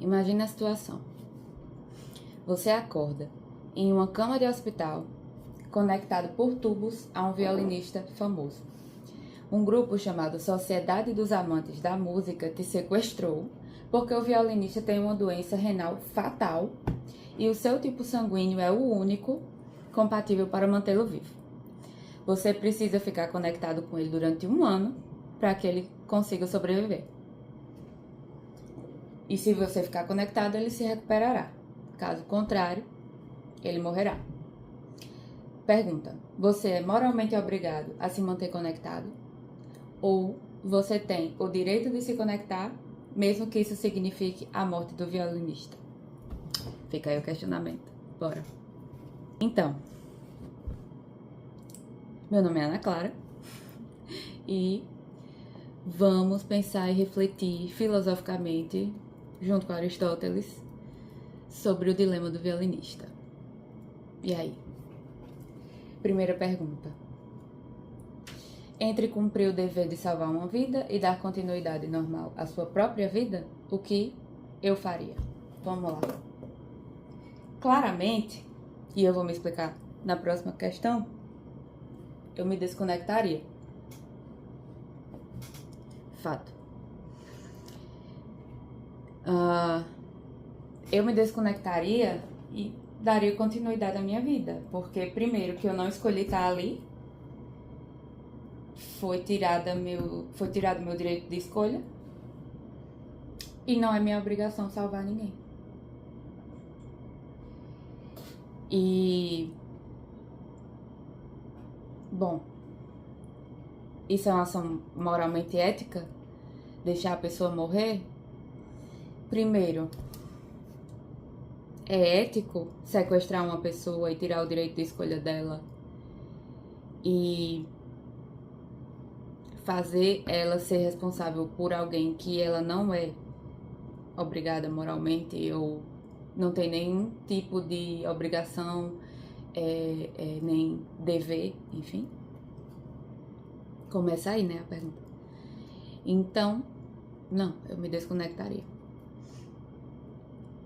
Imagine a situação. Você acorda em uma cama de hospital, conectado por tubos a um violinista famoso. Um grupo chamado Sociedade dos Amantes da Música te sequestrou porque o violinista tem uma doença renal fatal e o seu tipo sanguíneo é o único compatível para mantê-lo vivo. Você precisa ficar conectado com ele durante 1 ano para que ele consiga sobreviver. E se você ficar conectado, ele se recuperará. Caso contrário, ele morrerá. Pergunta: você é moralmente obrigado a se manter conectado? Ou você tem o direito de se conectar, mesmo que isso signifique a morte do violinista? Fica aí o questionamento. Bora. Então, meu nome é Ana Clara e vamos pensar e refletir filosoficamente, junto com Aristóteles, sobre o dilema do violinista. E aí? Primeira pergunta. Entre cumprir o dever de salvar uma vida e dar continuidade normal à sua própria vida, o que eu faria? Vamos lá. Claramente, e eu vou me explicar na próxima questão, eu me desconectaria. Fato. Eu me desconectaria e daria continuidade à minha vida, porque primeiro que eu não escolhi estar ali, foi tirado meu direito de escolha e não é minha obrigação salvar ninguém. E bom, isso é uma ação moralmente ética? Deixar a pessoa morrer? Primeiro, é ético sequestrar uma pessoa e tirar o direito de escolha dela e fazer ela ser responsável por alguém que ela não é obrigada moralmente ou não tem nenhum tipo de obrigação, nem dever, enfim? Começa aí, né, a pergunta. Então, não, eu me desconectaria.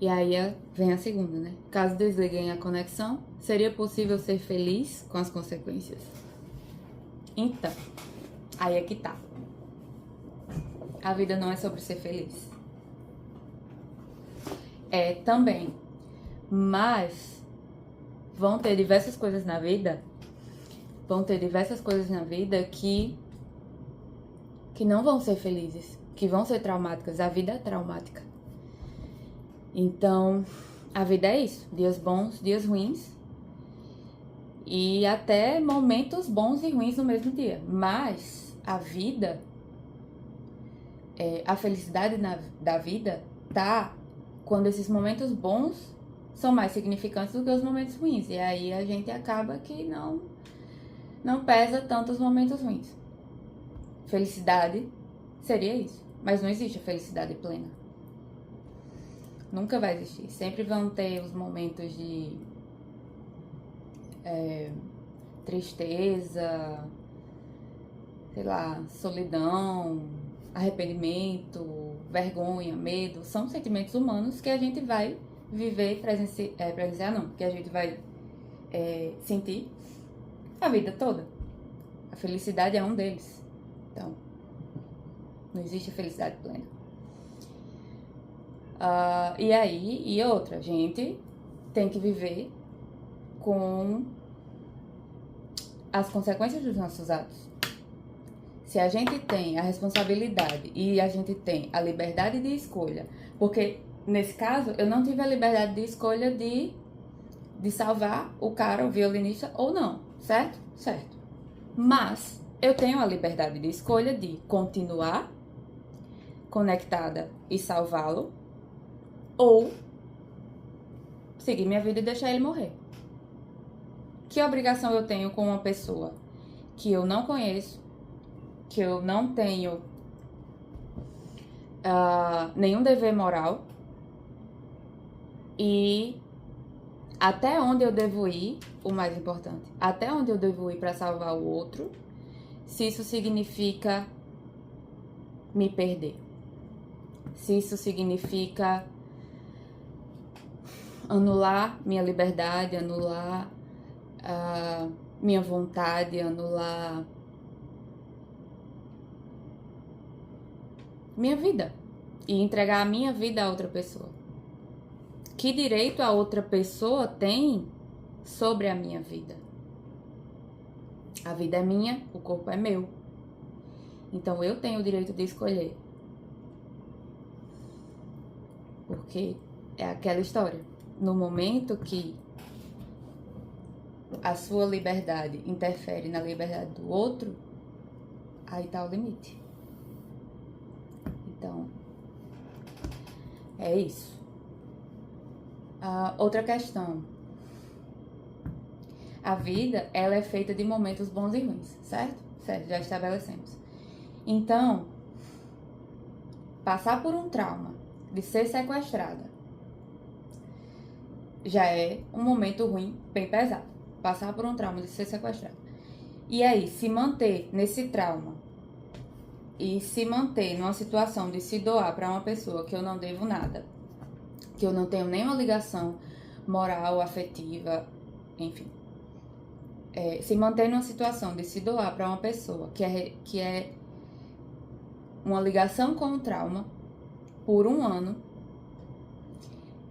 E aí vem a segunda, né? Caso desliguem a conexão, seria possível ser feliz com as consequências? Então, aí é que tá. A vida não é sobre ser feliz. É também. Mas vão ter diversas coisas na vida que não vão ser felizes, que vão ser traumáticas. A vida é traumática. Então, a vida é isso. Dias bons, dias ruins. E até momentos bons e ruins no mesmo dia. Mas a vida, a felicidade da vida tá quando esses momentos bons são mais significantes do que os momentos ruins. E aí a gente acaba que não pesa tanto os momentos ruins. Felicidade seria isso. Mas não existe a felicidade plena. Nunca vai existir. Sempre vão ter os momentos de tristeza, sei lá, solidão, arrependimento, vergonha, medo. São sentimentos humanos que a gente vai viver, presenciar não, que a gente vai sentir a vida toda. A felicidade é um deles. Então, não existe a felicidade plena. E outra, a gente tem que viver com as consequências dos nossos atos. Se a gente tem a responsabilidade e a gente tem a liberdade de escolha, porque nesse caso eu não tive a liberdade de escolha de salvar o cara, o violinista ou não, certo? Certo. Mas eu tenho a liberdade de escolha de continuar conectada e salvá-lo, ou seguir minha vida e deixar ele morrer. Que obrigação eu tenho com uma pessoa que eu não conheço, que eu não tenho nenhum dever moral, e até onde eu devo ir, o mais importante, até onde eu devo ir para salvar o outro, se isso significa me perder, se isso significa anular minha liberdade, anular minha vontade, anular minha vida e entregar a minha vida a outra pessoa. Que direito a outra pessoa tem sobre a minha vida? A vida é minha, o corpo é meu. Então eu tenho o direito de escolher. Porque é aquela história. No momento que a sua liberdade interfere na liberdade do outro, aí tá o limite. Então, é isso. Outra questão. A vida, ela é feita de momentos bons e ruins, certo? Certo, já estabelecemos. Então, passar por um trauma de ser sequestrada já é um momento ruim, bem pesado. Passar por um trauma de ser sequestrada. E aí, se manter nesse trauma e se manter numa situação de se doar para uma pessoa que eu não devo nada, que eu não tenho nenhuma ligação moral, afetiva, enfim. Se manter numa situação de se doar para uma pessoa que é uma ligação com o trauma por um ano,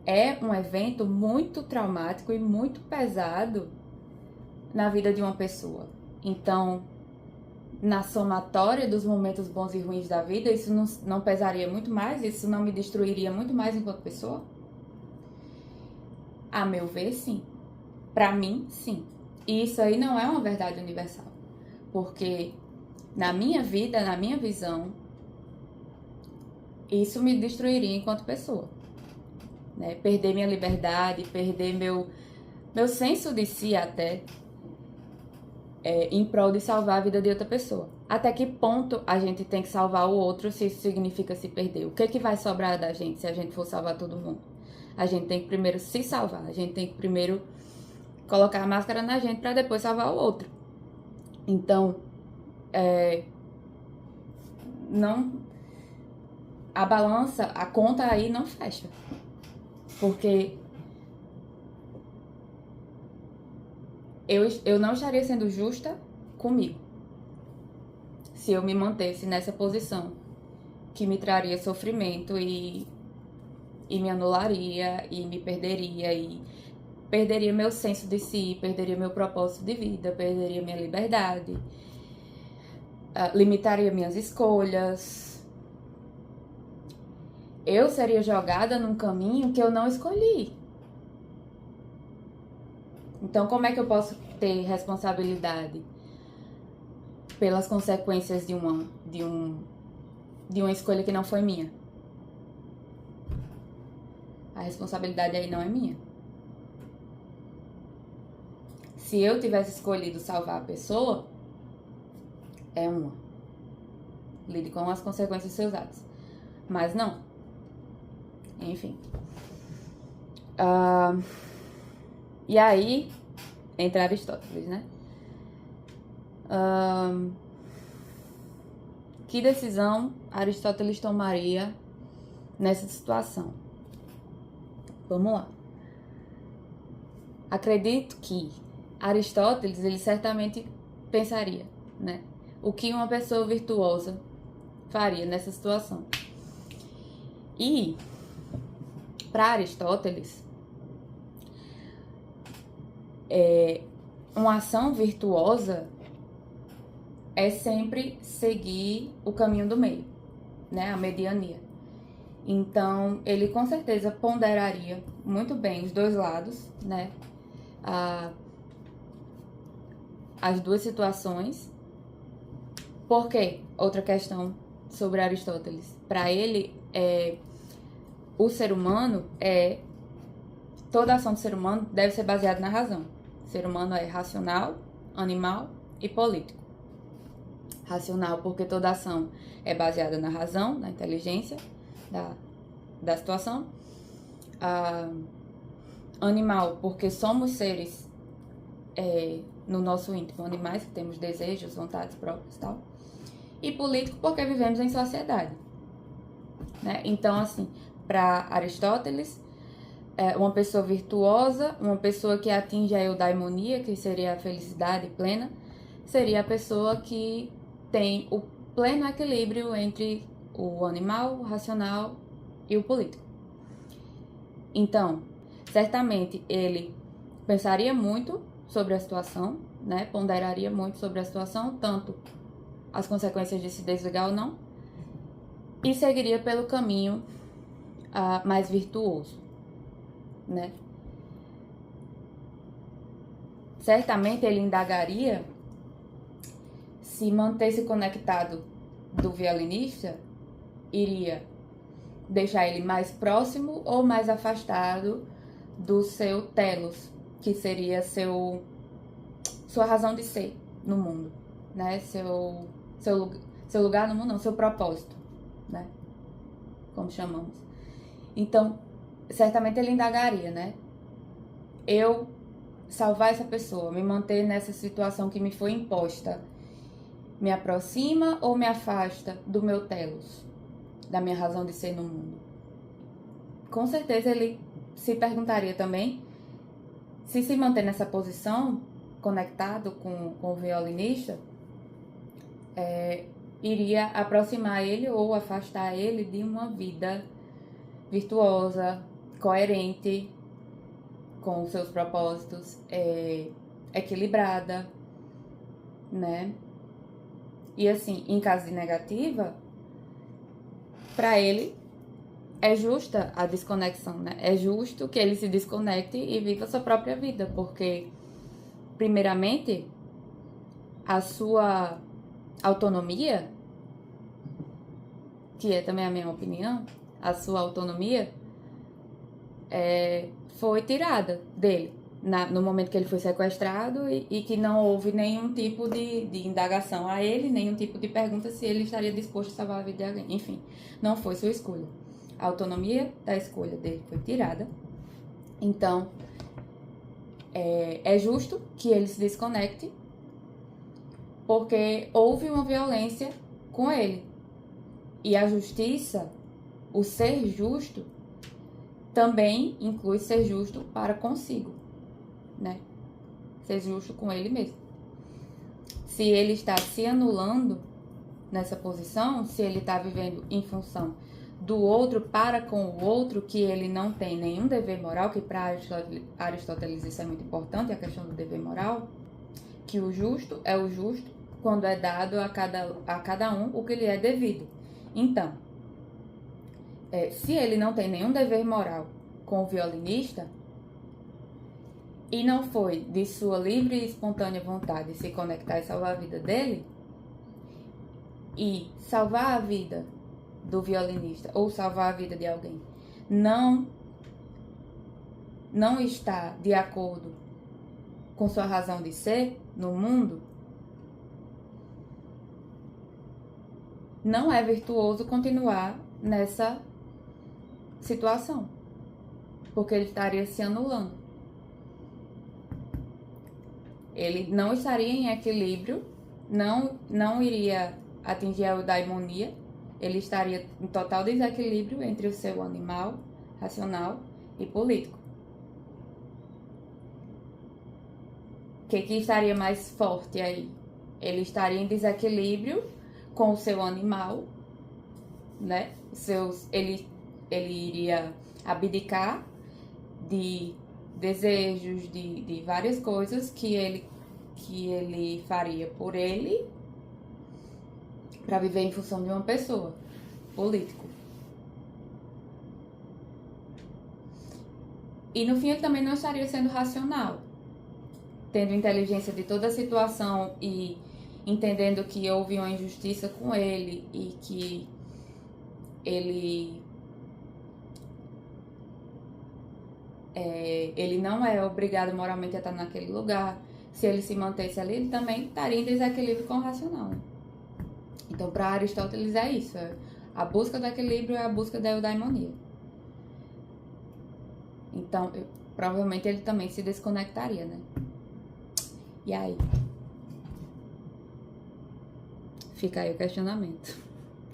é um evento muito traumático e muito pesado na vida de uma pessoa. Então, na somatória dos momentos bons e ruins da vida, isso não pesaria muito mais? Isso não me destruiria muito mais enquanto pessoa? A meu ver, sim. Pra mim, sim. E isso aí não é uma verdade universal. Porque na minha vida, na minha visão, isso me destruiria enquanto pessoa. Né? Perder minha liberdade, perder meu senso de si até, em prol de salvar a vida de outra pessoa. Até que ponto a gente tem que salvar o outro se isso significa se perder? O que vai sobrar da gente se a gente for salvar todo mundo? A gente tem que primeiro se salvar, a gente tem que primeiro colocar a máscara na gente para depois salvar o outro. Então, não, a balança, a conta aí não fecha. Porque eu não estaria sendo justa comigo se eu me mantesse nessa posição que me traria sofrimento e me anularia e me perderia e perderia meu senso de si, perderia meu propósito de vida, perderia minha liberdade, limitaria minhas escolhas. Eu seria jogada num caminho que eu não escolhi. Então, como é que eu posso ter responsabilidade pelas consequências de uma escolha que não foi minha? A responsabilidade aí não é minha. Se eu tivesse escolhido salvar a pessoa, é uma. Lide com as consequências dos seus atos. Mas não. Enfim. E aí, entra Aristóteles, né? Que decisão Aristóteles tomaria nessa situação? Vamos lá. Acredito que Aristóteles, ele certamente pensaria, né? O que uma pessoa virtuosa faria nessa situação. E, para Aristóteles, uma ação virtuosa é sempre seguir o caminho do meio, né? A mediania. Então, ele com certeza ponderaria muito bem os dois lados, né? As duas situações. Por quê? Outra questão sobre Aristóteles. Para ele, o ser humano toda ação do ser humano deve ser baseada na razão. O ser humano é racional, animal e político. Racional porque toda ação é baseada na razão, na inteligência da situação. Animal porque somos seres no nosso íntimo, animais que temos desejos, vontades próprias e tal. E político porque vivemos em sociedade, né? Então, assim, para Aristóteles, uma pessoa virtuosa, uma pessoa que atinge a eudaimonia, que seria a felicidade plena, seria a pessoa que tem o pleno equilíbrio entre o animal, o racional e o político. Então, certamente ele pensaria muito sobre a situação, né? Ponderaria muito sobre a situação, tanto as consequências de se desligar ou não, e seguiria pelo caminho mais virtuoso, né? Certamente ele indagaria se manter-se conectado do violinista iria deixar ele mais próximo ou mais afastado do seu telos, que seria sua razão de ser no mundo, né? Seu lugar no mundo, não, seu propósito, né? Como chamamos. Então, certamente ele indagaria, né? Eu salvar essa pessoa, me manter nessa situação que me foi imposta, me aproxima ou me afasta do meu telos, da minha razão de ser no mundo? Com certeza ele se perguntaria também se manter nessa posição, conectado com o violinista, iria aproximar ele ou afastar ele de uma vida virtuosa, coerente com os seus propósitos, equilibrada, né? E assim, em caso de negativa, para ele é justa a desconexão, né? É justo que ele se desconecte e viva a sua própria vida, porque, primeiramente, a sua autonomia, que é também a minha opinião, a sua autonomia foi tirada dele no momento que ele foi sequestrado e que não houve nenhum tipo de indagação a ele, nenhum tipo de pergunta se ele estaria disposto a salvar a vida de alguém. Enfim, não foi sua escolha. A autonomia da escolha dele foi tirada. Então, é justo que ele se desconecte, porque houve uma violência com ele. E a justiça, o ser justo, também inclui ser justo para consigo, né? Ser justo com ele mesmo. Se ele está se anulando nessa posição, se ele está vivendo em função do outro para com o outro, que ele não tem nenhum dever moral, que para Aristóteles isso é muito importante, a questão do dever moral, que o justo é o justo quando é dado a cada um o que lhe é devido. Então, se ele não tem nenhum dever moral com o violinista, e não foi de sua livre e espontânea vontade se conectar e salvar a vida dele, e salvar a vida do violinista ou salvar a vida de alguém não está de acordo com sua razão de ser no mundo, não é virtuoso continuar nessa situação, porque ele estaria se anulando. Ele não estaria em equilíbrio, não iria atingir a eudaimonia, ele estaria em total desequilíbrio entre o seu animal, racional e político. O que estaria mais forte aí? Ele estaria em desequilíbrio com o seu animal, né? Ele iria abdicar de desejos, de várias coisas que ele faria por ele para viver em função de uma pessoa, político. E no fim ele também não estaria sendo racional, tendo inteligência de toda a situação e entendendo que houve uma injustiça com ele e que ele não é obrigado moralmente a estar naquele lugar. Se ele se mantesse ali, ele também estaria em desequilíbrio com o racional, né? Então, para Aristóteles é isso. A busca do equilíbrio é a busca da eudaimonia. Então, provavelmente ele também se desconectaria, né? E aí? Fica aí o questionamento.